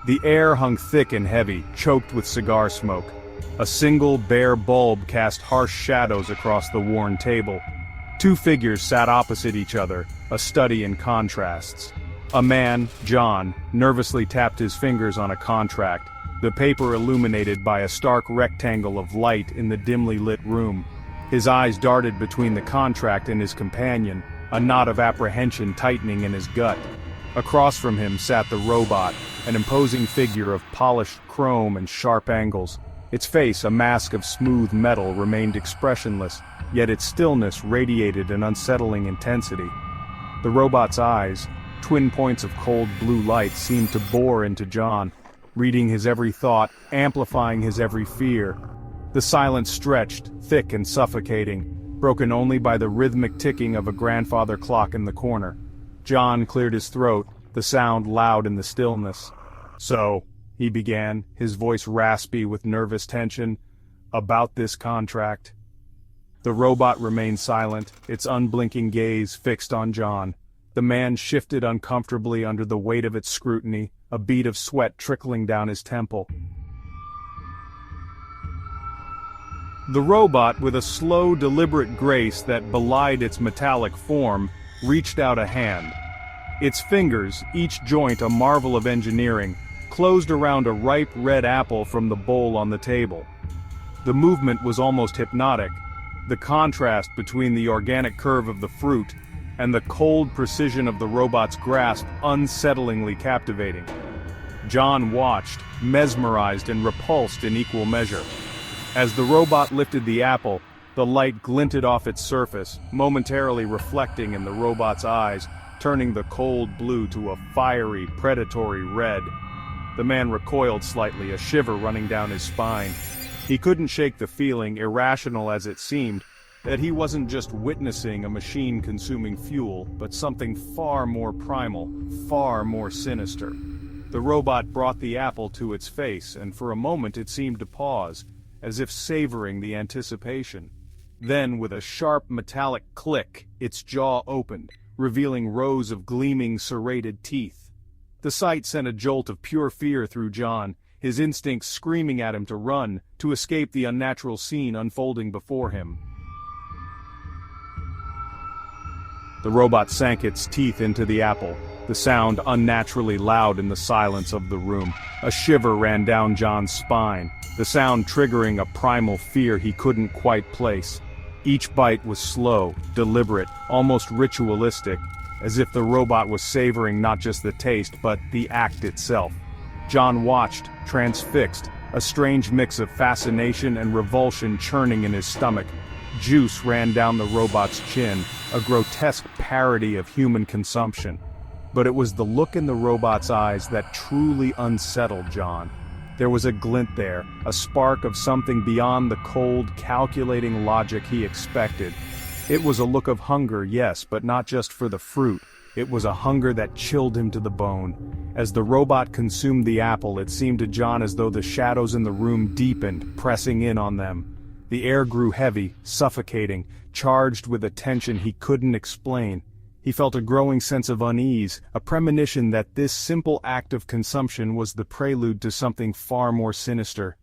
The air hung thick and heavy, choked with cigar smoke. A single, bare bulb cast harsh shadows across the worn table. Two figures sat opposite each other, a study in contrasts. A man, John, nervously tapped his fingers on a contract, the paper illuminated by a stark rectangle of light in the dimly lit room. His eyes darted between the contract and his companion, a knot of apprehension tightening in his gut. Across from him sat the robot, an imposing figure of polished chrome and sharp angles. Its face, a mask of smooth metal, remained expressionless, yet its stillness radiated an unsettling intensity. The robot's eyes, twin points of cold blue light, seemed to bore into John, reading his every thought, amplifying his every fear. The silence stretched, thick and suffocating, broken only by the rhythmic ticking of a grandfather clock in the corner. John cleared his throat, the sound loud in the stillness. "So," he began, his voice raspy with nervous tension, "about this contract." The robot remained silent, its unblinking gaze fixed on John. The man shifted uncomfortably under the weight of its scrutiny, a bead of sweat trickling down his temple. The robot, with a slow, deliberate grace that belied its metallic form, reached out a hand. Its fingers, each joint a marvel of engineering, closed around a ripe red apple from the bowl on the table. The movement was almost hypnotic, the contrast between the organic curve of the fruit and the cold precision of the robot's grasp unsettlingly captivating. John watched, mesmerized and repulsed in equal measure. As the robot lifted the apple, the light glinted off its surface, momentarily reflecting in the robot's eyes, turning the cold blue to a fiery, predatory red. The man recoiled slightly, a shiver running down his spine. He couldn't shake the feeling, irrational as it seemed, that he wasn't just witnessing a machine consuming fuel, but something far more primal, far more sinister. The robot brought the apple to its face, and for a moment it seemed to pause, as if savoring the anticipation. Then, with a sharp metallic click, its jaw opened, revealing rows of gleaming, serrated teeth. The sight sent a jolt of pure fear through John, his instincts screaming at him to run, to escape the unnatural scene unfolding before him. The robot sank its teeth into the apple, the sound unnaturally loud in the silence of the room. A shiver ran down John's spine, the sound triggering a primal fear he couldn't quite place. Each bite was slow, deliberate, almost ritualistic, as if the robot was savoring not just the taste but the act itself. John watched, transfixed, a strange mix of fascination and revulsion churning in his stomach. Juice ran down the robot's chin, a grotesque parody of human consumption. But it was the look in the robot's eyes that truly unsettled John. There was a glint there, a spark of something beyond the cold, calculating logic he expected. It was a look of hunger, yes, but not just for the fruit. It was a hunger that chilled him to the bone. As the robot consumed the apple, it seemed to John as though the shadows in the room deepened, pressing in on them. The air grew heavy, suffocating, charged with a tension he couldn't explain. He felt a growing sense of unease, a premonition that this simple act of consumption was the prelude to something far more sinister.